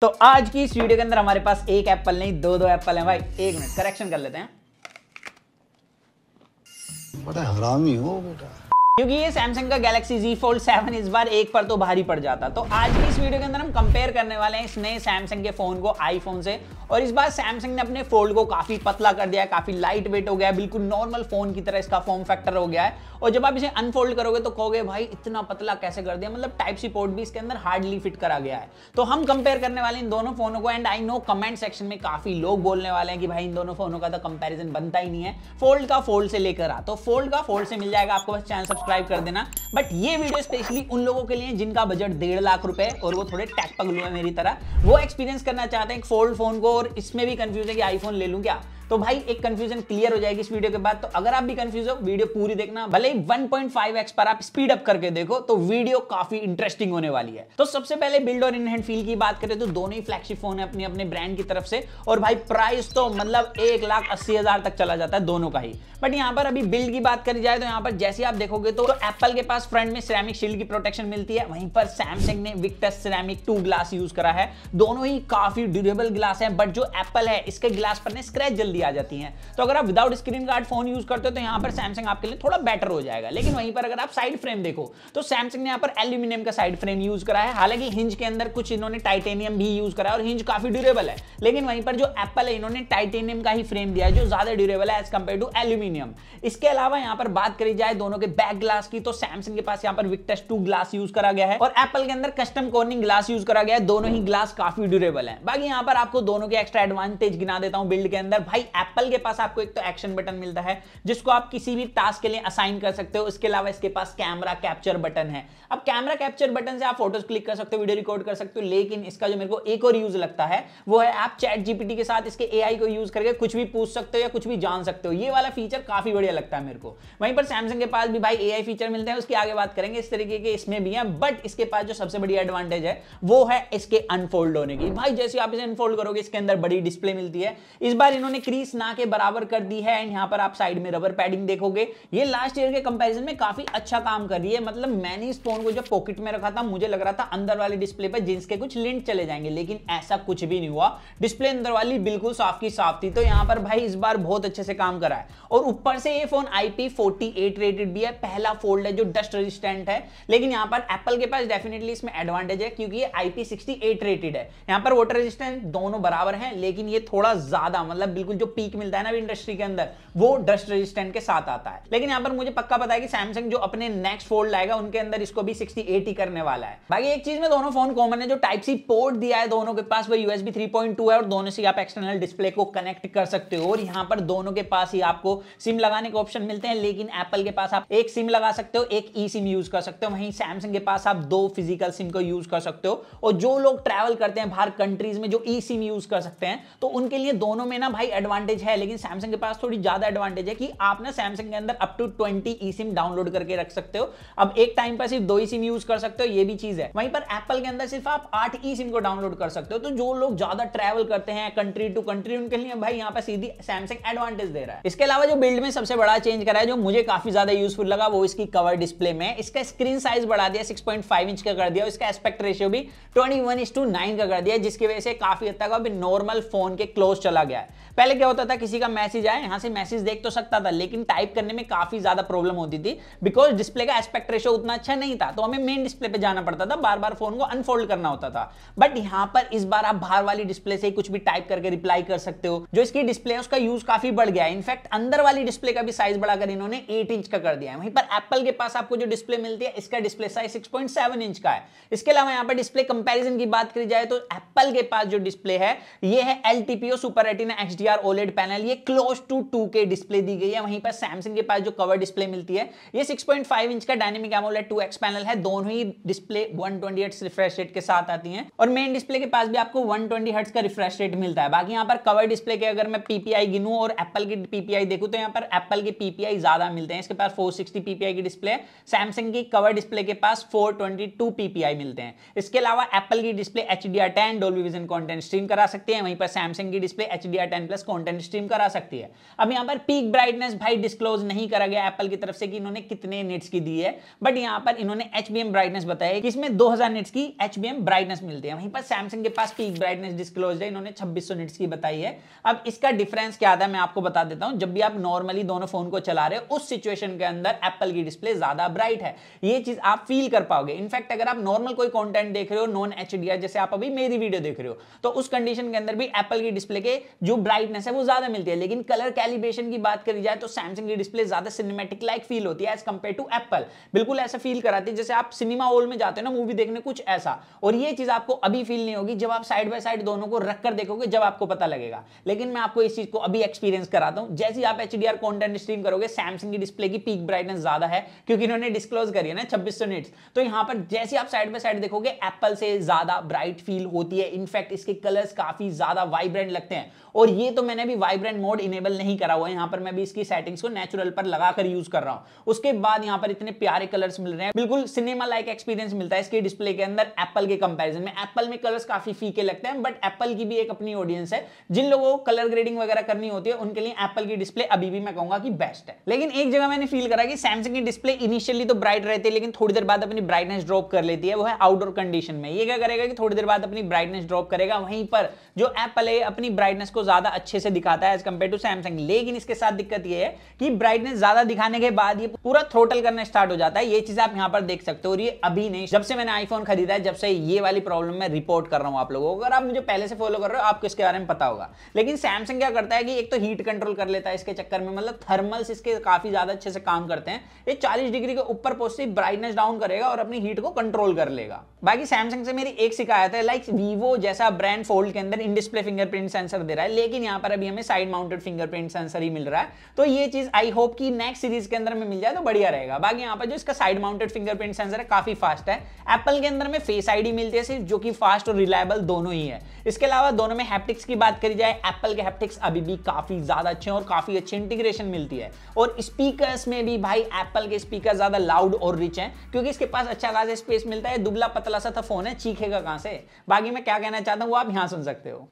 तो आज की इस वीडियो के अंदर हमारे पास एक एप्पल नहीं दो एप्पल हैं भाई। एक मिनट करेक्शन कर लेते हैं। बड़ा हरामी हो बेटा। क्योंकि ये सैमसंग का Galaxy Z Fold 7 इस बार एक पर तो भारी पड़ जाता। तो आज की इस वीडियो के अंदर हम कंपेयर करने वाले हैं इस नए सैमसंग के फोन को आईफोन से। और इस बार सैमसंग ने अपने फोल्ड को काफी पतला कर दिया है, काफी लाइट वेट हो गया है, बिल्कुल नॉर्मल फोन की तरह इसका फॉर्म फैक्टर हो गया है। और जब आप इसे अनफोल्ड करोगे तो कहोगे भाई इतना पतला कैसे कर दिया, मतलब टाइप सी पोर्ट भी इसके अंदर हार्डली फिट करा गया है। तो हम कंपेयर करने वाले इन दोनों फोनों को। And I know comment section में काफी लोग बोलने वाले हैं कि भाई इन दोनों फोनों का तो कंपैरिजन बनता ही नहीं है, फोल्ड का फोल्ड से लेकर आ। तो फोल्ड का फोल्ड से मिल जाएगा आपको, बस चैनल सब्सक्राइब कर देना। बट ये वीडियो स्पेशली उन लोगों के लिए जिनका बजट 1.5 लाख रुपए और वो थोड़े टैक पगलू है मेरी तरह, वो एक्सपीरियंस करना चाहते हैं एक फोल्ड फोन को और इसमें भी कंफ्यूज है कि आईफोन ले लूं क्या। तो भाई एक कंफ्यूजन क्लियर हो जाएगी इस वीडियो के बाद। तो अगर आप भी कंफ्यूज हो वीडियो पूरी देखना, भले ही 1.5x पर आप स्पीड अप करके देखो तो वीडियो काफी इंटरेस्टिंग होने वाली है। तो सबसे पहले बिल्ड और इन हैंड फील की बात करें तो दोनों ही फ्लैगशिप फोन है अपने अपने ब्रांड की तरफ से। और भाई प्राइस तो मतलब 1,80,000 तक चला जाता है दोनों का ही। बट यहाँ पर अभी बिल्ड की बात करी जाए तो यहाँ पर जैसे आप देखोगे तो एप्पल के पास फ्रंट में सिरेमिक शील्ड की प्रोटेक्शन मिलती है, वहीं पर सैमसंग ने विक्टस सिरेमिक 2 ग्लास यूज करा है। दोनों ही काफी ड्यूरेबल ग्लास है, बट जो एप्पल है इसके ग्लास पर स्क्रैच जल्दी आ जाती है। तो अगर आप without screen guard phone use करते हो तो यहाँ पर सैमसंग आपके लिए थोड़ा बेटर हो जाएगा। लेकिन वहीं पर अगर आप साइड फ्रेम देखो तो सैमसंग ने यहाँ पर एल्यूमिनियम का साइड फ्रेम यूज करा है। हालांकि हिंज के अंदर कुछ इन्होंने टाइटेनियम भी यूज करा है और हिंज काफी ड्यूरेबल है। लेकिन वहीं पर जो एप्पल है इन्होंने टाइटेनियम का ही फ्रेम दिया है जो ज्यादा ड्यूरेबल है एज कंपेयर टू एल्यूमिनियम। इसके अलावा यहाँ पर बात करी जाए दोनों के बैक ग्लास की तो सैमसंग के पास यहाँ पर विक्टस 2 ग्लास यूज करा गया है और एप्पल के अंदर कस्टम कॉर्निंग ग्लास यूज करा गया है। दोनों ही ग्लास काफी ड्यूरेबल है। बाकी यहाँ पर आपको दोनों के एक्स्ट्रा एडवांटेज गिना देता हूं बिल्ड के अंदर। भाई एप्पल के पास आपको एक तो एक्शन बटन मिलता है जिसको आप किसी भी टास्क के लिए असाइन कर सकते हो। इसके अलावा इसके पास कैमरा कैप्चर बटन है। अब कैमरा कैप्चर बटन से आप फोटोज क्लिक कर सकते हो, वीडियो रिकॉर्ड कर सकते हो। लेकिन इसका जो मेरे को एक और यूज लगता है वो है आप चैट जीपीटी के साथ इसके एआई को यूज करके कुछ भी पूछ सकते हो या कुछ भी जान सकते हो। ये वाला फीचर काफी बढ़िया लगता है मेरे को। वहीं पर सैमसंग के पास भी भाई एआई फीचर मिलते हैं, उसकी आगे बात करेंगे। इस तरीके के इसमें भी है, बट इसके पास जो सबसे बड़ी एडवांटेज है वो है इसके अनफोल्ड होने की। भाई जैसे आप इसे अनफोल्ड करोगे इसके अंदर बड़ी डिस्प्ले मिलती है। इस बार इन्होंने क्रीज ना के बराबर कर दी है एंड यहाँ पर आप साइड में रबर पैडिंग देखोगे। ये लास्ट ईयर के कंपैरिजन में काफी अच्छा काम कर रही है। मतलब मैंने इस फोन को जब पॉकेट में रखा था मुझे लग रहा था अंदर वाले डिस्प्ले पर जींस के कुछ लिंट चले जाएंगे, लेकिन ऐसा कुछ भी नहीं हुआ। डिस्प्ले अंदर वाली बिल्कुल साफ की साफ थी। तो यहाँ पर भाई इस बार बहुत अच्छे से काम करा है। और ऊपर से ये फोन IP48 रेटेड भी है, पहला फोल्ड है जो डस्ट रेजिस्टेंट है। लेकिन यहाँ पर एप्पल के पास डेफिनेटली इसमें एडवांटेज है क्योंकि ये IP68 रेटेड है। यहाँ पर वाटर रेजिस्टेंट दोनों बराबर हैं, लेकिन ये थोड़ा ज्यादा मतलब बिल्कुल जो पीक मिलता है ना इंडस्ट्री के अंदर वो डस्ट रेजिस्टेंट के साथ आता है। लेकिन यहाँ पर मुझे पक्का पता है कि सैमसंग जो अपने नेक्स्ट फोल्ड लाएगा उनके अंदर इसको भी 68 ही करने वाला है। बाकी एक चीज में दोनों फोन कॉमन है, जो टाइप सी पोर्ट दिया है दोनों के पास वो USB 3.2 है और दोनों से आप एक्सटर्नल डिस्प्ले को कनेक्ट कर सकते हो। और यहाँ पर दोनों के पास ही आपको सिम लगाने के ऑप्शन मिलते हैं। लेकिन एप्पल के पास आप एक सिम लगा सकते हो, एक ई सिम यूज कर सकते हो। वहीं सैमसंग के पास आप 2 फिजिकल सिम को यूज कर सकते हो। और जो लोग ट्रैवल करते हैं बाहर कंट्रीज में जो ई सिम यूज कर सकते हैं तो उनके लिए दोनों में ना भाई एडवांटेज है। लेकिन सैमसंग के पास थोड़ी ज्यादा एडवांटेज है कि आप ना सैमसंग के अंदर up to 20 e SIM download करके रख सकते हो। अब एक टाइम पर सिर्फ 2 ही सिम यूज कर सकते हो, ये भी चीज है। वहीं पर एप्पल के अंदर सिर्फ आप 8 ई सिम को डाउनलोड कर सकते हो। तो जो लोग ज्यादा ट्रैवल करते हैं कंट्री टू कंट्री उनके लिए भाई यहाँ पर सीधी सैमसंग एडवांटेज दे रहा है। इसके अलावा जो बिल्ड में सबसे बड़ा चेंज करा है जो मुझे काफी ज्यादा यूजफुल लगा वो इसकी कवर डिस्प्ले में इसका स्क्रीन साइज बढ़ा दिया, 6.5 इंच का कर दिया। इसका एस्पेक्ट रेशियो भी 21:9 का कर दिया, जिसकी वजह से काफी हद तक अब नॉर्मल फोन के क्लोज चला गया है। पहले क्या होता था किसी का मैसेज आए यहां से मैसेज देख तो सकता था, लेकिन टाइप करने में काफी ज्यादा प्रॉब्लम होती थी बिकॉज डिस्प्ले का एस्पेक्ट रेशियो उतना अच्छा नहीं था। तो हमें मेन डिस्प्ले पे जाना पड़ता था, बार बार फोन को अनफोल्ड करना होता था। बट यहां पर इस बार आप बाहर वाली डिस्प्ले से कुछ भी टाइप करके रिप्लाई कर सकते हो। जो इसकी डिस्प्ले है उसका यूज काफी बढ़ गया है। इनफैक्ट अंदर वाली डिस्प्ले का भी साइज बढ़ाकर इन्होंने 8 इंच का कर दिया है। वहीं पर एप्पल के पास आपको जो डिस्प्ले मिलती है इसका डिस्प्ले साइज 6.7 इंच का है। इसके अलावा यहाँ पर डिस्प्ले कंपैरिजन की बात करी जाए तो एप्पल के पास जो डिस्प्ले है ये है LTPO super retina XDR OLED panel, ये क्लोज टू 2K डिस्प्ले दी गई है। वहीं पर सैमसंग के पास जो कवर डिस्प्ले मिलती है ये 6.5 इंच का डायनेमिक एमोलेड 2X पैनल है। दोनों ही डिस्प्ले 120 हर्ट्ज रिफ्रेश रेट के साथ आती हैं और मेन डिस्प्ले के पास भी आपको 120 हर्ट्ज का रिफ्रेश रेट मिलता है। बाकी यहाँ पर कवर डिस्प्ले के अगर मैं PPI गिनूं और एप्पल की PPI देखूं तो यहाँ पर एप्पल के PPI ज्यादा मिलते हैं। इसके पास 460 PPI ppi की डिस्प्ले है। सैमसंग की कवर डिस्प्ले के पास 422 ppi मिलते हैं। इसके अलावा एप्पल की display HDR10 Dolby vision content stream करा सकती है, वहीं पर सैमसंग की display HDR10 plus content stream करा सकती है। अब यहाँ पर पीक ब्राइटनेस भाई डिस्क्लोज नहीं करा गया एप्पल की तरफ से कि इन्होंने कितने निट्स की दी है, बट यहाँ पर इन्होंने HBM ब्राइटनेस बताया कि इसमें 2000 निट्स की HBM ब्राइटनेस मिलती है। वहीं पर सैमसंग के पास पीक ब्राइटनेस डिस्क्लोज है, इन्होंने 2600 निट्स की बताई है। अब इसका डिफरेंस क्या आता है मैं आपको बता देता हूं। जब भी आप नॉर्मली दोनों फोन को चला रहे हो उस सिचुएशन के अंदर एप्पल की डिस्प्ले ज्यादा ब्राइट है, ये चीज आप फील कर पाओगे। इनफैक्ट अगर आप नॉर्मल कोई कंटेंट देख रहे हो नॉन HDR, जैसे आप अभी मेरी वीडियो देख रहे हो, तो उस कंडीशन के अंदर भी एप्पल की डिस्प्ले के जो ब्राइटनेस है वो ज्यादा मिलती है। लेकिन कलर कैलिब्रेशन की बात करी जाए तो सैमसंग की डिस्प्ले ज्यादा सिनेमैटिक लाइक फील होती है एज कंपेयर टू एप्पल। बिल्कुल ऐसा फील कराती है जैसे आप सिनेमा हॉल में जाते हो ना मूवी देखने, कुछ ऐसा। और ये चीज आपको अभी फील नहीं होगी, जब आप साइड बाय साइड दोनों को रखकर देखोगे जब आपको पता लगेगा। लेकिन मैं आपको इस चीज को अभी एक्सपीरियंस कराता हूं। जैसे ही आप HDR कंटेंट स्ट्रीम करोगे, सैमसंग की डिस्प्ले की पीक ब्राइटनेस ज्यादा है क्योंकि इन्होंने डिस्क्लोज करी है ना 2600 निट्स। तो यहां पर जैसे आप साइड बाय साइड देखोगे एप्पल से ज्यादा ब्राइट फील होती है। इनफैक्ट इसके कलर्स काफी ज्यादा वाइब्रेंट लगते हैं। और ये तो मैंने भी वाइब्रेंट मोड इनेबल नहीं करा हुआ है, यहां पर मैं भी इसकी सेटिंग्स को नेचुरल पर लगाकर यूज कर रहा हूं। उसके बाद यहां पर इतने प्यारे कलर्स मिल रहे हैं, बिल्कुल सिनेमा लाइक एक्सपीरियंस मिलता है इसके डिस्प्ले के अंदर एप्पल के कंपैरिजन में। एप्पल में कलर्स काफी फीके लगते हैं, बट एप्पल की भी एक अपनी ऑडियंस है। जिन लोगों को कलर ग्रेडिंग वगैरह करनी होती है उनके लिए एप्पल की डिस्प्ले अभी भी मैं कहूंगा कि बेस्ट है। लेकिन एक जगह मैंने फील करा कि सैमसंग की डिस्प्ले इनिशियली तो ब्राइट रहती है लेकिन थोड़ी देर बाद अपनी ब्राइटनेस ड्रॉप कर लेती है, वो है आउटडोर कंडीशन में। ये क्या करेगा कि थोड़ी देर बाद अपनी ब्राइटनेस ड्रॉप करेगा, वहीं पर जो एप्पल है अपनी ब्राइटनेस को ज्यादा अच्छे से दिखाता है एज कंपेयर टू सैमसंग। लेकिन इसके साथ दिक्कत ये है कि ब्राइटनेस ज्यादा दिखाने के बाद ये पूरा थ्रोटल करना स्टार्ट हो जाता है। ये चीज आप यहां पर देख सकते हो। और ये अभी नहीं, जब से मैंने आईफोन खरीदा है जब से ये वाली प्रॉब्लम मैं रिपोर्ट कर रहा हूं आप लोगों को। अगर आप मुझे पहले से फॉलो कर रहे हो आपको इसके बारे में पता होगा। लेकिन सैमसंग क्या करता है कि एक तो हीट कंट्रोल कर लेता है इसके चक्कर में, मतलब थर्मल्स इसके काफी ज्यादा अच्छे से काम करते हैं। ये 40 डिग्री के ऊपर पहुंचते ब्राइटनेस डाउन करेगा और अपनी हीट को कंट्रोल कर लेगा। बाकी सैमसंग से मेरी एक शिकायत है, लाइक वीवो जैसा ब्रांड फोल्ड के अंदर इन डिस्प्ले फिंगरप्रिंट सेंसर दे रहा है, लेकिन यहां पर अभी हमें साइड माउंटेड फिंगरप्रिंट सेंसर ही मिल रहा है। तो ये चीज आई होप कि नेक्स्ट सीरीज के अंदर में मिल जाए तो बढ़िया रहेगा। बाकी यहां पर जो इसका साइड माउंटेड फिंगरप्रिंट सेंसर है काफी फास्ट है। एप्पल के अंदर में फेस आईडी मिलती है सिर्फ, जो कि फास्ट और रिलायबल दोनों ही है। इसके अलावा दोनों में हैप्टिक्स की बात करी जाए, एप्पल के हैप्टिक्स अभी भी काफी ज्यादा अच्छे हैं और काफी अच्छी इंटीग्रेशन मिलती है। और स्पीकर्स में भी भाई एप्पल के स्पीकर ज्यादा लाउड और रिच हैं क्योंकि इसके पास अच्छा खासा स्पेस मिलता है। दुबला पतला सा था फोन है, चीखेगा कहां से। बाकी मैं क्या कहना चाहता हूं वो आप यहां सुन सकते हो।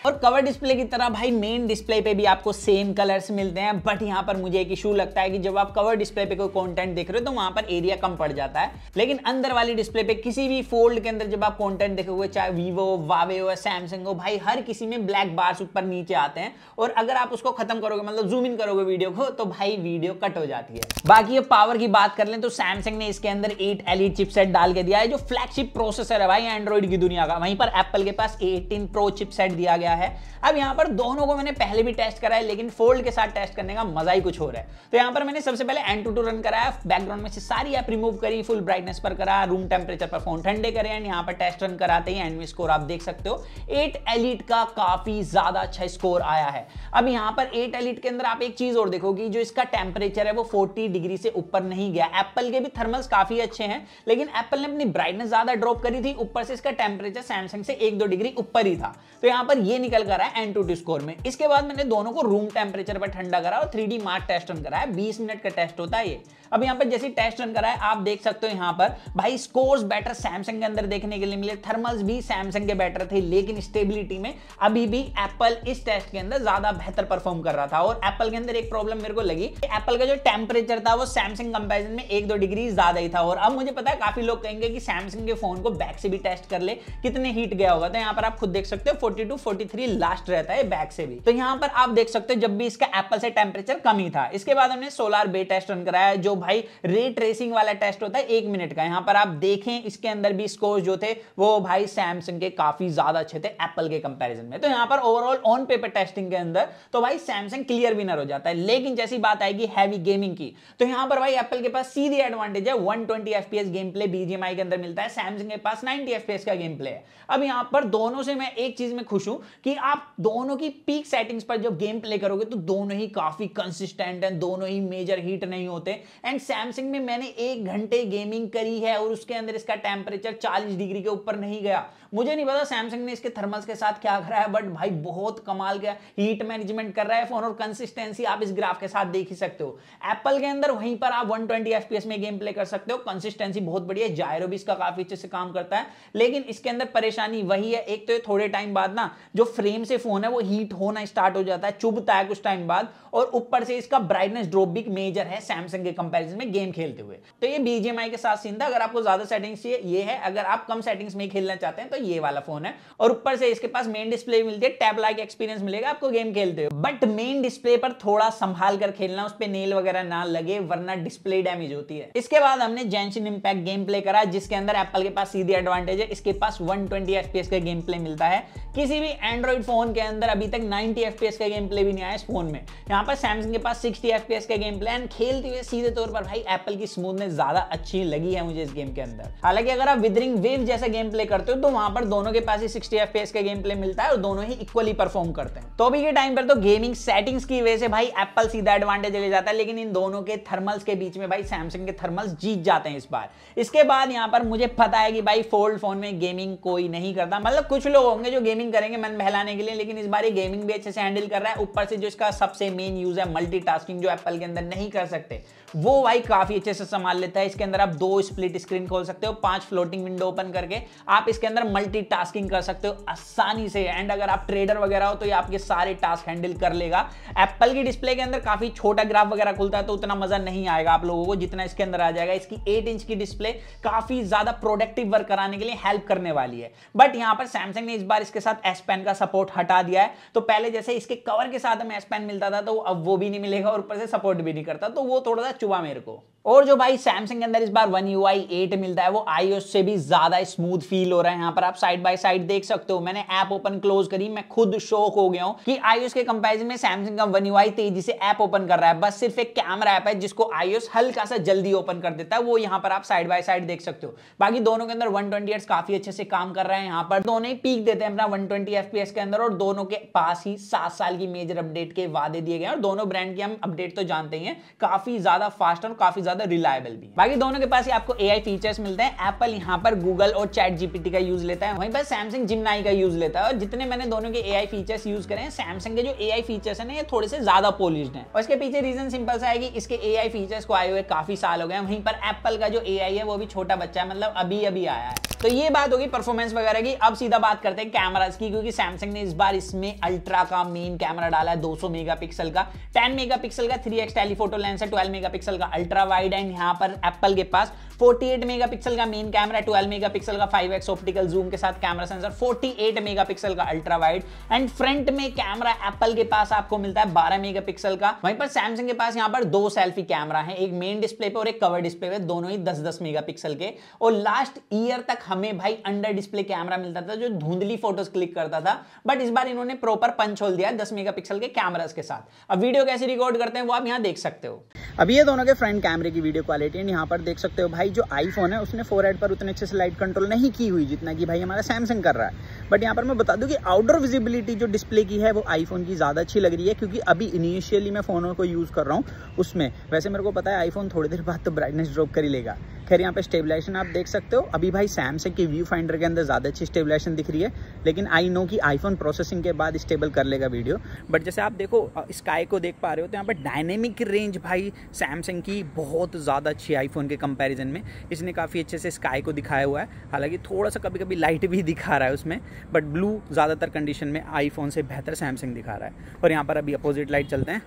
और कवर डिस्प्ले की तरह भाई मेन डिस्प्ले पे भी आपको सेम कलर्स मिलते हैं, बट यहाँ पर मुझे एक इशू लगता है कि जब आप कवर डिस्प्ले पे कोई कंटेंट देख रहे हो तो वहां पर एरिया कम पड़ जाता है। लेकिन अंदर वाली डिस्प्ले पे किसी भी फोल्ड के अंदर जब आप कंटेंट देखोगे, चाहे वीवो, वावे हो, सैमसंग हो, भाई हर किसी में ब्लैक बार्स ऊपर नीचे आते हैं। और अगर आप उसको खत्म करोगे, मतलब जूम इन करोगे वीडियो को, तो भाई वीडियो कट हो जाती है। बाकी ये पावर की बात कर लें तो सैमसंग ने इसके अंदर 8 Elite चिपसेट डाल के दिया है, जो फ्लैगशिप प्रोसेसर है भाई एंड्रॉइड की दुनिया का। वहीं पर एप्पल के पास 18 Pro चिपसेट दिया गया है। अब यहाँ पर दोनों को मैंने पहले भी टेस्ट करा है, लेकिन फोल्ड के साथ टेस्ट करने का मजा ही कुछ हो रहा है। तो यहाँ पर मैंने सबसे पहले Antutu रन कराया, बैकग्राउंड में से सारी ऐप रिमूव करी, फुल ब्राइटनेस पर करा, रूम टेम्परेचर पर फोन ठंडे करे। एंड यहाँ पर टेस्ट रन कराते ही एनवी स्कोर आप देख सकते हो 8 Elite का काफी ज्यादा अच्छा स्कोर आया है। अब यहाँ पर 8 Elite के अंदर आप एक चीज और देखोगे, जो इसका टेम्परेचर है वो 40 डिग्री से ऊपर नहीं गया। एप्पल के भी थर्मल्स काफी अच्छे हैं, लेकिन एप्पल ने अपनी ब्राइटनेस ज्यादा ड्रॉप करी थी, ऊपर से इसका टेम्परेचर सैमसंग से 1-2 डिग्री ऊपर ही था। तो यहाँ पर ये निकल कर रहा है Antutu स्कोर में। इसके बाद मैंने दोनों को रूम टेम्परेचर पर ठंडा करा और 3D मार्क टेस्ट रन कराया। 20 मिनट का टेस्ट होता है ये। अब यहाँ पर जैसे टेस्ट रन करा है आप देख सकते हो, यहाँ पर भाई स्कोर्स बेटर सैमसंग के अंदर देखने के लिए मिले, थर्मल्स भी सैमसंग के बेटर थे, लेकिन स्टेबिलिटी में अभी भी एप्पल इस टेस्ट के अंदर ज्यादा बेहतर परफॉर्म कर रहा था। और एप्पल के अंदर एक प्रॉब्लम मेरे को लगी, एप्पल का जो टेम्परेचर था वो सैमसंग कंपैरिजन में 1-2 डिग्री ज्यादा ही था। और अब मुझे पता है काफी लोग कहेंगे कि सैमसंग के फोन को बैक से भी टेस्ट कर ले, कितने हीट गया होगा। तो यहाँ पर आप खुद देख सकते हो 42-43 लास्ट रहता है बैक से भी। तो यहाँ पर आप देख सकते हो जब भी इसका एप्पल से टेम्परेचर कम ही था। इसके बाद हमने सोलार बे टेस्ट रन कराया, जो भाई रे ट्रेसिंग वाला टेस्ट होता है 1 मिनट का। यहाँ पर आप देखें इसके अंदर भी स्कोर जो थे वो भाई सैमसंग के काफी ज्यादा अच्छे थे एप्पल के कंपैरिजन में। तो यहाँ पर ओवरऑल ऑन पेपर टेस्टिंग के अंदर तो भाई सैमसंग क्लियर विनर हो जाता है। लेकिन जैसी बात आएगी हैवी गेमिंग की, तो यहाँ पर भाई एप्पल के पास सीधी एडवांटेज है, 120 FPS गेम प्ले BGMI के अंदर मिलता है, सैमसंग के पास 90 FPS का गेम प्ले है। अब यहाँ पर दोनों से मैं एक चीज में खुश हूं कि आप दोनों की पीक सेटिंग्स पर जब गेम प्ले करोगे तो दोनों ही काफी कंसिस्टेंट हैं, दोनों ही मेजर हीट नहीं होते। एंड सैमसंग में मैंने 1 घंटे गेमिंग करी है और उसके अंदर इसका टेम्परेचर 40 डिग्री के ऊपर नहीं गया। मुझे नहीं पता सैमसंग ने इसके थर्मल्स के साथ क्या करा है, बट भाई बहुत कमाल का हीट मैनेजमेंट कर रहा है फोन, और कंसिस्टेंसी आप इस ग्राफ के साथ देख ही सकते हो। एप्पल के अंदर वहीं पर आप 120 FPS में गेम प्ले कर सकते हो, कंसिस्टेंसी बहुत बढ़िया है, जायरो भी इसका काफी अच्छे से काम करता है। लेकिन इसके अंदर परेशानी वही है, एक तो ये थोड़े टाइम बाद ना जो फ्रेम से फोन है वो हीट होना स्टार्ट हो जाता है, चुभता है कुछ टाइम बाद, और ऊपर से इसका ब्राइटनेस ड्रॉप भी मेजर है सैमसंग के कंपैरिजन में गेम खेलते हुए। तो ये BGMI के साथ सीन था। अगर आपको ज्यादा सेटिंग्स चाहिए ये है, अगर आप कम सेटिंग्स में खेलना चाहते हैं तो ये वाला फोन है। और ऊपर से इसके पास मेन डिस्प्ले मिलती है, टैब लाइक एक्सपीरियंस मिलेगा आपको गेम खेलते हुए। बट मेन डिस्प्ले पर थोड़ा संभाल कर खेलना, उस पे नेल वगैरह ना लगे वरना डिस्प्ले डैमेज होती है। इसके बाद हमने जेंशिन इंपैक्ट गेम प्ले करा, जिसके अंदर एप्पल के पास सीधी एडवांटेज है, इसके पास 120 FPS का गेम प्ले मिलता है। किसी भी एंड्रॉइड फोन के अंदर अभी तक 90 FPS का गेम प्ले भी नहीं आया इस फोन में। यहाँ पर सैमसंग के पास 60 FPS का गेम प्ले, खेलते हुए सीधे तौर पर भाई एप्पल की स्मूथनेस ज्यादा अच्छी लगी है मुझे इस गेम के अंदर। हालांकि अगर आप विदरिंग वेव जैसा गेम प्ले करते हो तो वहां पर दोनों के पास ही 60 FPS का गेम प्ले मिलता है और दोनों ही इक्वली परफॉर्म करते हैं। तो अभी के टाइम पर तो गेमिंग सेटिंग्स की वजह से भाई एप्पल सीधा एडवांटेज ले जाता है, लेकिन इन दोनों के थर्मल्स के बीच में भाई सैमसंग के थर्मल्स जीत जाते हैं इस बार। इसके बाद यहाँ पर मुझे पता है कि भाई फोल्ड फोन में गेमिंग कोई नहीं करता, मतलब कुछ लोग होंगे जो गेमिंग करेंगे मन बहलाने के लिए, लेकिन इस बार ये गेमिंग भी अच्छे से हैंडल कर रहा है। ऊपर से जो इसका सबसे मेन यूज है मल्टीटास्किंग, जो एप्पल के अंदर नहीं कर सकते, वो भाई काफी अच्छे से संभाल लेता है। इसके अंदर आप 2 स्प्लिट स्क्रीन खोल सकते हो, 5 फ्लोटिंग विंडो ओपन करके आप इसके अंदर मल्टीटास्किंग कर सकते हो आसानी से। एंड अगर आप ट्रेडर वगैरह हो तो ये आपके सारे टास्क हैंडल कर लेगा। एप्पल की डिस्प्ले के अंदर काफी छोटा ग्राफ वगैरह खुलता है तो उतना मजा नहीं आएगा आप लोगों को जितना इसके अंदर आ जाएगा। इसकी 8 इंच की डिस्प्ले काफी ज्यादा प्रोडक्टिव वर्क कराने के लिए हेल्प करने वाली है। बट यहां पर सैमसंग ने इस बार इसके साथ S Pen का सपोर्ट हटा दिया है, तो पहले जैसे इसके कवर के साथ हमें S Pen मिलता था तो अब वो भी नहीं मिलेगा और ऊपर से सपोर्ट भी नहीं करता, तो वो थोड़ा सा चुभा मेरे को। और जो भाई सैमसंग के अंदर इस बार One UI 8 मिलता है वो iOS से भी ज्यादा स्मूथ फील हो रहा है। यहाँ पर आप साइड बाय साइड देख सकते हो, मैंने ऐप ओपन क्लोज करी, मैं खुद शॉक हो गया हूँ कि iOS के कंपैरिजन में सैमसंग का One UI तेजी से ऐप ओपन कर रहा है। बस सिर्फ एक कैमरा ऐप है जिसको iOS हल्का सा जल्दी ओपन कर देता है, वो यहाँ पर आप साइड बाय साइड देख सकते हो। बाकी दोनों के अंदर 120 हर्ट्ज काफी अच्छे से काम कर रहा है। यहाँ पर दोनों ही पीक देते हैं अपना 120 FPS के अंदर, और दोनों के पास ही 7 साल की मेजर अपडेट के वादे दिए गए हैं। और दोनों ब्रांड की हम अपडेट तो जानते ही हैं, काफी ज्यादा फास्ट और काफी ज्यादा रिलायबल भी। बाकी दोनों के पास ही आपको AI फीचर्स मिलते हैं। एप्पल यहाँ पर गूगल और चैट GPT का यूज लेता है, वहीं पर सैमसंग जिमनाई का यूज लेता है। और जितने मैंने दोनों के AI फीचर्स यूज करे हैं, सैमसंग के जो AI फीचर्स हैं ना ये थोड़े से ज्यादा पॉलिश्ड हैं। और इसके पीछे रीजन सिंपल सा है कि इसके AI फीचर्स को आए हुए काफी साल हो गए हैं, वहीं पर एप्पल का जो AI है वो भी छोटा बच्चा है, मतलब अभी अभी आया है। तो ये बात होगी परफॉर्मेंस वगैरह की। अब सीधा बात करते हैं कैमरास की, क्योंकि सैमसंग ने इस बार इसमें अल्ट्रा का मेन कैमरा डाला है 200 मेगापिक्सल का। 10 मेगापिक्सल का 3x टेलीफोटो लेंस है, 12 मेगापिक्सल का अल्ट्रा वाइड, एंड यहाँ पर एप्पल के पास 48 मेगापिक्सल का मेन कैमरा, 12 मेगापिक्सल का 5x ऑप्टिकल जूम के साथ कैमरा सेंसर, 48 मेगापिक्सल का अल्ट्रा वाइड, एंड फ्रंट में कैमरा एप्पल के पास आपको मिलता है 12 मेगापिक्सल का। वहीं पर सैमसंग के पास यहाँ पर 2 सेल्फी कैमरा है, एक मेन डिस्प्ले पे और एक कवर डिस्प्ले पे, दोनों ही 10-10 मेगापिक्सल के। और लास्ट ईयर तक हमें भाई अंडर डिस्प्ले कैमरा मिलता था जो धुंधली फोटोज क्लिक करता था, बट इस बार इन्होंने प्रॉपर पंच होल दिया है 10 मेगापिक्सल के कैमरास के साथ। अब वीडियो कैसे रिकॉर्ड करते हैं वो आप यहाँ देख सकते हो। अब ये दोनों के फ्रंट कैमरे की वीडियो क्वालिटी एंड यहाँ पर देख सकते हो भाई जो आईफोन है उसने फोरहेड पर उतने अच्छे से लाइट कंट्रोल नहीं की हुई जितना कि भाई हमारा सैमसंग कर रहा है। बट यहाँ पर मैं बता दूं कि आउटडोर विजिबिलिटी जो डिस्प्ले की है वो आईफोन की ज़्यादा अच्छी लग रही है, क्योंकि अभी इनिशियली मैं फ़ोनों को यूज़ कर रहा हूँ उसमें। वैसे मेरे को पता है आईफोन थोड़ी देर बाद तो ब्राइटनेस ड्रॉप कर ही लेगा। खैर यहाँ पे स्टेबलाइजेशन आप देख सकते हो, अभी भाई सैमसंग के व्यू फाइंडर के अंदर ज़्यादा अच्छी स्टेबलाइजेशन दिख रही है, लेकिन आई नो कि आईफोन प्रोसेसिंग के बाद स्टेबल कर लेगा वीडियो। बट जैसे आप देखो स्काई को देख पा रहे हो तो यहाँ पर डायनेमिक रेंज भाई सैमसंग की बहुत ज़्यादा अच्छी आईफोन के कंपैरिजन में। इसने काफ़ी अच्छे से स्काई को दिखाया हुआ है, हालांकि थोड़ा सा कभी कभी लाइट भी दिखा रहा है उसमें, बट ब्लू ज़्यादातर कंडीशन में आईफोन से बेहतर सैमसंग दिखा रहा है। और यहाँ पर अभी अपोजिट लाइट चलते हैं,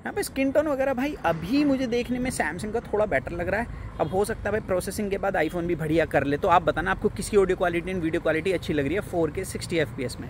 यहाँ पे स्किन टोन वगैरह भाई अभी मुझे देखने में सैमसंग का थोड़ा बेटर लग रहा है। अब हो सकता है भाई प्रोसेसिंग के बाद आईफोन भी बढ़िया कर ले। तो आप बताना आपको किसकी audio quality and video quality अच्छी लग रही है 4K 60 FPS में।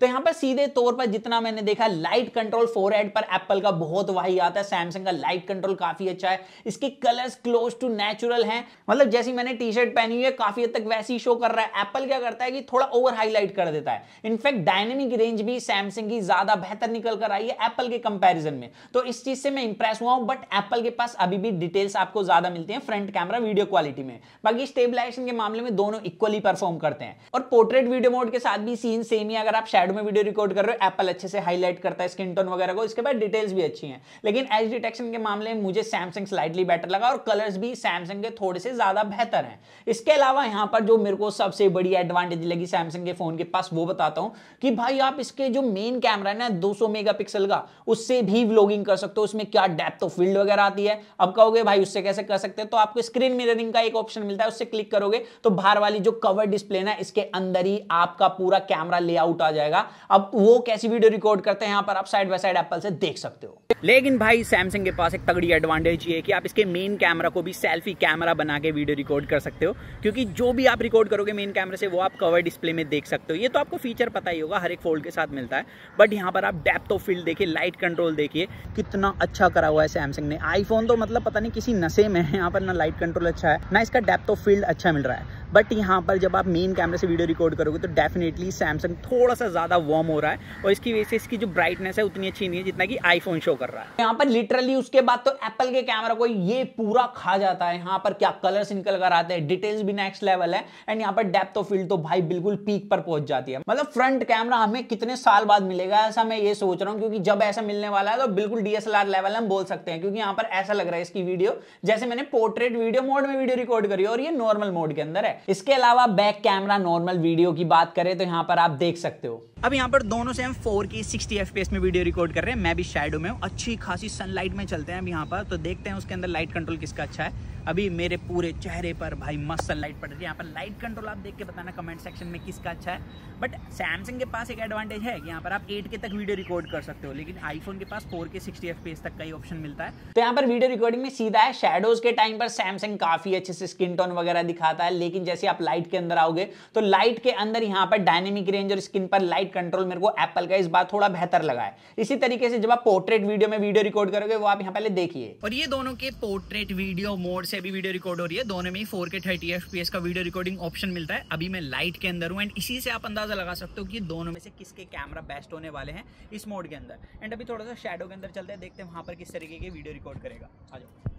तो यहां पर सीधे तौर पर जितना मैंने देखा, लाइट कंट्रोल फोरहेड पर एप्पल का बहुत वाही आता है। सैमसंग का लाइट कंट्रोल काफी अच्छा है, इसके कलर्स क्लोज टू नेचुरल हैं, मतलब जैसी मैंने टी शर्ट पहनी हुई है काफी हद तक वैसी शो कर रहा है। एप्पल क्या करता है कि थोड़ा ओवर हाईलाइट कर देता है। इनफैक्ट डायनेमिक रेंज भी सैमसंग की ज्यादा बेहतर निकल कर आई है एप्पल के कंपैरिजन में, तो इस चीज से मैं इंप्रेस हुआ हूं। बट एप्पल के पास अभी भी डिटेल्स आपको ज्यादा मिलती हैं फ्रंट कैमरा वीडियो क्वालिटी में। बाकी स्टेबलाइजेशन के मामले में दोनों इक्वली परफॉर्म करते हैं, और पोर्ट्रेट वीडियो मोड के साथ भी सीन सेम ही। अगर आप शैडो में वीडियो रिकॉर्ड कर रहे हो, एप्पल अच्छे से हाईलाइट करता है स्किन टोन वगैरह को, इसके बाद डिटेल्स भी अच्छी हैं। लेकिन एज डिटेक्शन के मामले में मुझे सैमसंग स्लाइटली बेटर लगा, और कलर्स भी सैमसंग के थोड़े से ज्यादा बेहतर हैं। इसके अलावा यहां पर जो मेरे को सबसे बड़ी एडवांटेज लगी सैमसंग के फोन के पास, वो बताता हूं कि भाई आप इसके जो मेन कैमरा है ना 200 मेगापिक्सल का, उससे भी व्लॉगिंग कर सकते हो। उसमें क्या डेप्थ ऑफ फील्ड वगैरह आती है। अब कहोगे भाई उससे कैसे कर सकते हैं, तो आपको स्क्रीन मिररिंग का एक ऑप्शन मिलता है, उससे क्लिक करोगे तो बाहर वाली जो कवर डिस्प्ले ना, इसके अंदर ही आपका पूरा कैमरा लेआउट आ जाएगा। अब वो कैसी वीडियो रिकॉर्ड करते हैं यहां पर आप साइड बाय साइड एप्पल से देख सकते हो। लेकिन भाई सैमसंग के पास एक तगड़ी एडवांटेज ये है कि आप इसके मेन कैमरा को भी सेल्फी कैमरा बना के वीडियो रिकॉर्ड कर सकते हो, क्योंकि जो भी आप रिकॉर्ड करोगे मेन कैमरे से वो आप कवर डिस्प्ले में देख सकते हो। ये तो आपको फीचर पता ही होगा, हर एक फोल्ड के साथ मिलता है। बट यहाँ पर आप डेप्थ ऑफ फील्ड देखिए, लाइट कंट्रोल देखिए, कितना अच्छा करा हुआ है सैमसंग ने। आईफोन तो मतलब पता नहीं किसी नशे में है, यहाँ पर ना लाइट कंट्रोल अच्छा है ना इसका डेप्थ ऑफ फील्ड अच्छा मिल रहा है। बट यहाँ पर जब आप मेन कैमरे से वीडियो रिकॉर्ड करोगे तो डेफिनेटली सैमसंग थोड़ा सा ज्यादा वार्म हो रहा है, और इसकी वजह से इसकी जो ब्राइटनेस है उतनी अच्छी नहीं है जितना कि आईफोन शो कर रहा है। यहाँ पर लिटरली उसके बाद तो एप्पल के कैमरा को ये पूरा खा जाता है। यहाँ पर क्या कलर्स निकल कर आते हैं, डिटेल्स भी नेक्स्ट लेवल है, एंड यहाँ पर डेप्थ ऑफ फील्ड तो भाई बिल्कुल पीक पर पहुंच जाती है। मतलब फ्रंट कैमरा हमें कितने साल बाद मिलेगा ऐसा मैं ये सोच रहा हूँ, क्योंकि जब ऐसा मिलने वाला है तो बिल्कुल DSLR लेवल हम बोल सकते हैं, क्योंकि यहाँ पर ऐसा लग रहा है इसकी वीडियो जैसे मैंने पोर्ट्रेट वीडियो मोड में वीडियो रिकॉर्ड करी और ये नॉर्मल मोड के अंदर है। इसके अलावा बैक कैमरा नॉर्मल वीडियो की बात करें तो यहाँ पर आप देख सकते हो। अब यहाँ पर दोनों से हम 4K 60 FPS में वीडियो रिकॉर्ड कर रहे हैं। मैं भी शैडो में हूँ, अच्छी खासी सनलाइट में चलते हैं अब यहाँ पर, तो देखते हैं उसके अंदर लाइट कंट्रोल किसका अच्छा है। अभी मेरे पूरे चेहरे पर भाई मस्त सनलाइट पड़ रही है। यहाँ पर लाइट कंट्रोल आप देख के बताना कमेंट सेक्शन में किसका अच्छा है। बट सैमसंग के पास एक एडवांटेज है कि यहाँ पर आप 8K तक वीडियो रिकॉर्ड कर सकते हो, लेकिन आईफोन के पास 4K 60 FPS तक का ही ऑप्शन मिलता है। तो यहाँ पर वीडियो रिकॉर्डिंग में सीधा है, शैडोज के टाइम पर सैमसंग काफी अच्छे से स्किन टोन वगैरह दिखाता है, लेकिन जैसे आप लाइट के अंदर आओगे तो लाइट के अंदर यहाँ पर डायनेमिक रेंज और स्किन पर लाइट कंट्रोल मेरे को एप्पल का इस बार थोड़ा बेहतर लगा है। इसी तरीके से जब आप पोर्ट्रेट वीडियो में वीडियो रिकॉर्ड करोगे वो आप यहाँ पहले देखिए, और ये दोनों के पोर्ट्रेट वीडियो मोड से भी वीडियो रिकॉर्ड हो रही है। दोनों में 4K 30 FPS का वीडियो रिकॉर्डिंग ऑप्शन मिलता है। अभी मैं लाइट के अंदर हूँ, एंड इसी से आप अंदाजा लगा सकते हो कि दोनों में से किसके कैमरा बेस्ट होने वाले हैं इस मोड के अंदर। एंड अभी थोड़ा सा शैडो के अंदर चलते हैं, देखते हैं वहां पर किस तरीके की वीडियो रिकॉर्ड करेगा। आ जाओ।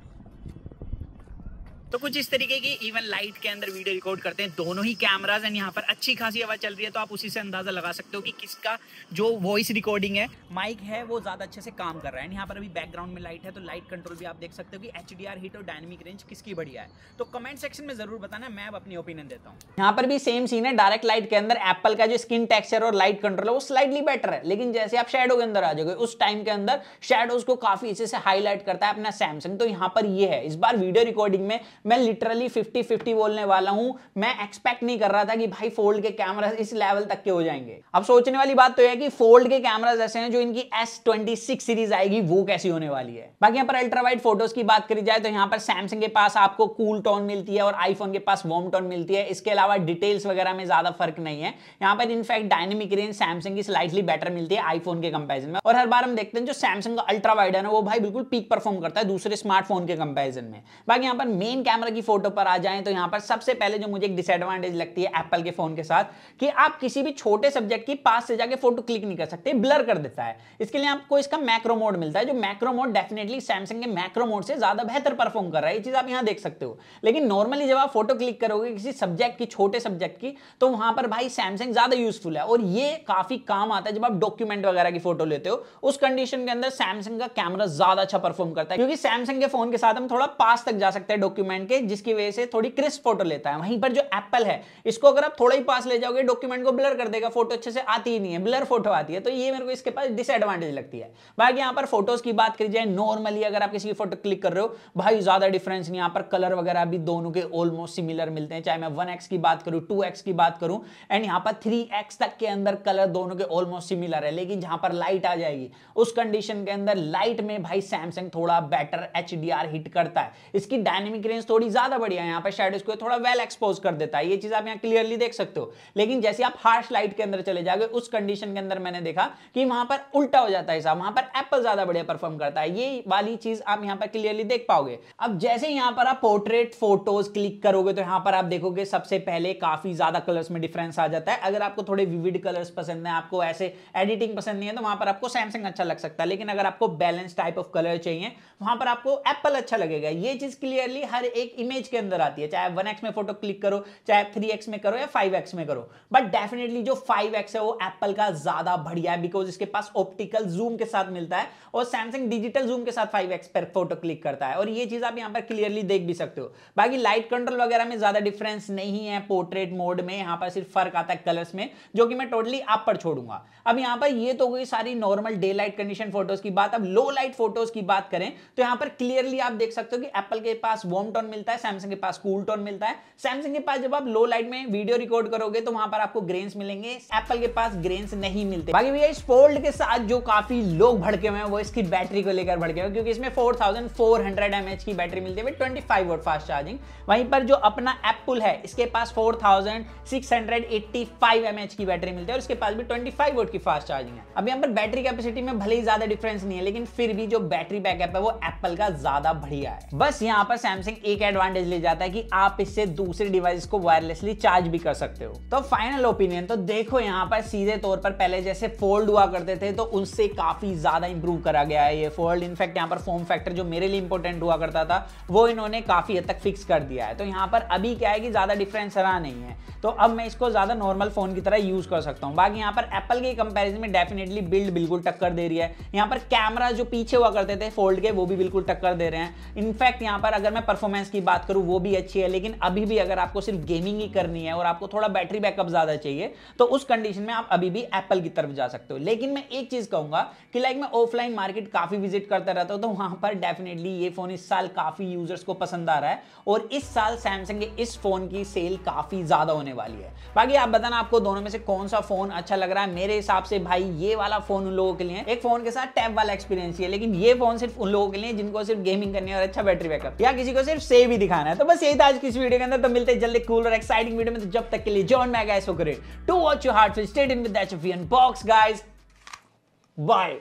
तो कुछ इस तरीके की इवन लाइट के अंदर वीडियो रिकॉर्ड करते हैं दोनों ही कैमराज, एंड यहाँ पर अच्छी खासी आवाज चल रही है, तो आप उसी से अंदाजा लगा सकते हो कि किसका जो वॉइस रिकॉर्डिंग है माइक है वो ज्यादा अच्छे से काम कर रहा है। यहाँ पर अभी बैकग्राउंड में लाइट है, तो लाइट कंट्रोल भी आप देख सकते हो कि HDR हिट और डायनेमिक रेंज किसकी बढ़िया है। तो कमेंट सेक्शन में जरूर बताना, मैं अब अपनी ओपिनियन देता हूँ। यहाँ पर भी सेम सीन है, डायरेक्ट लाइट के अंदर एप्पल का जो स्किन टेक्सचर और लाइट कंट्रोल है वो स्लाइटली बेटर है, लेकिन जैसे आप शैडो के अंदर आ जाओगे उस टाइम के अंदर शैडोज को काफी अच्छे से हाईलाइट करता है अपना सैमसंग। तो यहाँ पर ये है, इस बार वीडियो रिकॉर्डिंग में मैं लिटरली 50-50 बोलने वाला हूं। मैं एक्सपेक्ट नहीं कर रहा था कि भाई फोल्ड के कैमरा इस लेवल तक के हो जाएंगे। अब सोचने वाली बात तो यह है कि फोल्ड के कैमरास ऐसे हैं जो इनकी S26 सीरीज आएगी वो कैसी होने वाली है। बाकी यहाँ पर अल्ट्रा वाइड फोटोज की बात करी जाए तो यहाँ पर सैमसंग के पास आपको कूल टोन मिलती है और आईफोन के पास वार्म टोन मिलती है। इसके अलावा डिटेल्स वगैरह में ज्यादा फर्क नहीं है। यहाँ पर इनफैक्ट डायनेमिक रेंज सैमसंग की स्लाइटली बेटर मिलती है आईफोन के कंपेरिजन में, और हर बार हम देखते हैं जो सैमसंग का अल्ट्रा वाइड है ना वो भाई बिल्कुल पीक परफॉर्म करता है दूसरे स्मार्टफोन के कंपेरिजन में। बाकी यहाँ पर मेन कैमरा की फोटो पर आ जाए तो यहाँ पर सबसे पहले जो मुझे एक डिसएडवांटेज लगती है एप्पल के फोन के साथ कि आप किसी भी छोटे सब्जेक्ट की पास से जाके फोटो क्लिक नहीं कर सकते, ब्लर कर देता है। इसके लिए आपको इसका मैक्रो मोड मिलता है, जो मैक्रो मोड डेफिनेटली सैमसंग के मैक्रो मोड से ज्यादा बेहतर परफॉर्म कर रहा है, ये चीज आप यहां देख सकते हो। लेकिन नॉर्मली जब आप फोटो क्लिक करोगे किसी सब्जेक्ट की, छोटे सब्जेक्ट की, तो वहां पर भाई सैमसंग ज्यादा यूजफुल है और ये काफी काम आता है जब आप डॉक्यूमेंट वगैरह की फोटो लेते हो। उस कंडीशन के अंदर सैमसंग का कैमरा ज्यादा अच्छा परफॉर्म करता है, क्योंकि सैमसंग के फोन के साथ हम थोड़ा पास तक जा सकते हैं डॉक्यूमेंट के, जिसकी वजह से थोड़ी क्रिस्प फोटो लेता है। वहीं पर जो एप्पल है इसको अगर आप थोड़ा ही पास ले जाओगे डॉक्यूमेंट को ब्लर कर देगा, फोटो अच्छे से आती ही नहीं है, ब्लर फोटो आती है। तो ये मेरे को इसके पास डिसएडवांटेज लगती है। बाकी यहाँ पर फोटोज की बात करी जाए, नॉर्मली अगर आप किसी की फोटो क्लिक कर रहे हो भाई ज्यादा डिफरेंस नहीं। यहाँ पर कलर वगैरह भी दोनों के ऑलमोस्ट सिमिलर मिलते हैं, चाहे मैं 1x की बात करूं 2x की बात करूं, एंड यहाँ पर 3x तक के अंदर कलर दोनों के ऑलमोस्ट सिमिलर है। लेकिन जहां पर लाइट आ जाएगी उस कंडीशन के अंदर लाइट में भाई सैमसंग थोड़ा बेटर HDR हिट करता है। इसकी डायनेमिक रेंज थोड़ी ज्यादा बढ़िया है, यहाँ पर शेडोज को थोड़ा वेल एक्सपोज कर देता है, ये चीज आप यहाँ क्लियरली देख सकते हो। लेकिन जैसे आप हार्श लाइट के अंदर चले जाओगे उस कंडीशन के अंदर मैंने देखा कि वहां पर उल्टा हो जाता है साहब, वहां पर एप्पल ज्यादा बढ़िया परफॉर्म करता है, ये वाली चीज आप यहाँ पर क्लियरली देख पाओगे। अब जैसे यहाँ पर आप पोर्ट्रेट फोटोज क्लिक करोगे तो यहाँ पर आप देखोगे सबसे पहले काफी ज्यादा कलर्स में डिफरेंस आ जाता है। अगर आपको थोड़े विविड कलर्स पसंद है, आपको ऐसे एडिटिंग पसंद नहीं है, तो वहां पर आपको सैमसंग अच्छा लग सकता है। लेकिन अगर आपको बैलेंस टाइप ऑफ कलर चाहिए वहां पर आपको एप्पल अच्छा लगेगा। ये चीज क्लियरली हर एक इमेज के अंदर आती है, चाहे 1x में फोटो क्लिक करो, चाहे 3x में करो या 5x में करो, बट डेफिनेटली जो 5x है वो एप्पल का ज्यादा बढ़िया है, बिकॉज इसके पास ऑप्टिकल जूम के साथ मिलता है और सैमसंग डिजिटल जूम के साथ 5x पर फोटो क्लिक करता है, और ये चीज आप यहां पर क्लियरली देख भी सकते हो। बाकी लाइट कंट्रोल वगैरह में ज्यादा डिफरेंस नहीं है पोर्ट्रेट मोड में, यहां पर सिर्फ फर्क आता है कलर्स में, जो कि मैं टोटली आप पर छोड़ूंगा। अब यहां पर ये तो गई सारी normal day light condition photos की बात। अब लो लाइट फोटोज की बात करें तो यहां पर क्लियरली आप देख सकते हो कि एप्पल के पास वार्म टोन मिलता है, सैमसंग के पास कूल टोन मिलता है। सैमसंग के पास जब आप लो लाइट में वीडियो रिकॉर्ड करोगे तो वहां पर आपको ग्रेन्स मिलेंगे, एप्पल के पास ग्रेन्स नहीं मिलते। बाकी भैया इस फोल्ड के साथ जो काफी लोग भड़के हुए हैं वो इसकी बैटरी को लेकर भड़के हुए, क्योंकि इसमें 4400 mAh की बैटरी मिलती है, 25 वोल्ट फास्ट चार्जिंग। वहीं पर जो अपना एप्पल है इसके पास 4685 mAh की बैटरी मिलती है और इसके पास भी 25 वोल्ट की फास्ट चार्जिंग है। अब यहाँ पर बैटरी कैपेसिटी में भले ही ज्यादा डिफरेंस नहीं है, लेकिन फिर भी जो बैटरी बैकअप है वो एप्पल का ज्यादा बढ़िया है। बस यहाँ पर सैमसंग एक एडवांटेज ले जाता है कि आप इससे दूसरे डिवाइस को वायरलेसली चार्ज भी कर सकते हो। तो फाइनल ओपिनियन तो देखो यहाँ पर सीधे तौर पर पहले जैसे फोल्ड हुआ करते थे तो उससे काफी ज्यादा इंप्रूव करा गया है ये फोल्ड। इनफैक्ट यहाँ पर फॉर्म फैक्टर जो मेरे लिए इंपॉर्टेंट हुआ करता था वो इन्होंने काफी हद तक फिक्स कर दिया है। तो यहाँ पर अभी क्या है कि ज्यादा डिफरेंस रहा नहीं है, तो अब मैं इसको ज्यादा नॉर्मल फोन की तरह यूज कर सकता हूँ। बाकी यहाँ पर एप्पल के कंपैरिजन में डेफिनेटली बिल्ड बिल्कुल टक्कर दे रही है। यहाँ पर कैमरा जो पीछे हुआ करते थे फोल्ड के वो भी बिल्कुल टक्कर दे रहे हैं। इनफैक्ट यहाँ पर अगर मैं परफॉर्मेंस की बात करूँ वो भी अच्छी है, लेकिन अभी भी अगर आपको सिर्फ गेमिंग ही करनी है और आपको थोड़ा बैटरी बैकअप ज्यादा चाहिए तो उस कंडीशन में आप अभी भी एप्पल की तरफ जा सकते हो। लेकिन मैं एक चीज कहूंगा कि लाइक मैं ऑफलाइन मार्केट काफी विजिट करता रहता हूं, तो वहां पर डेफिनेटली ये फोन इस साल काफी यूजर्स को पसंद आ रहा है और इस साल सैमसंग के इस फोन की सेल काफी ज्यादा होने वाली है। बाकी आप बताना आपको दोनों में से कौन सा फोन अच्छा लग रहा है। मेरे हिसाब से भाई ये वाला फोन उन लोगों के लिए एक फोन के साथ टैब वाला एक्सपीरियंस है, लेकिन ये फोन सिर्फ उन लोगों के लिए जिनको सिर्फ गेमिंग करनी है और अच्छा बैटरी बैकअप, या किसी को सिर्फ सेव ही दिखाना है। तो बस यही था आज की इस वीडियो के अंदर। तो मिलते हैं जल्दी कूल और एक्साइटिंग वीडियो में। तो जब तक के लिए जॉन मैं guys, to watch your heart, stay in with that unbox guys, bye.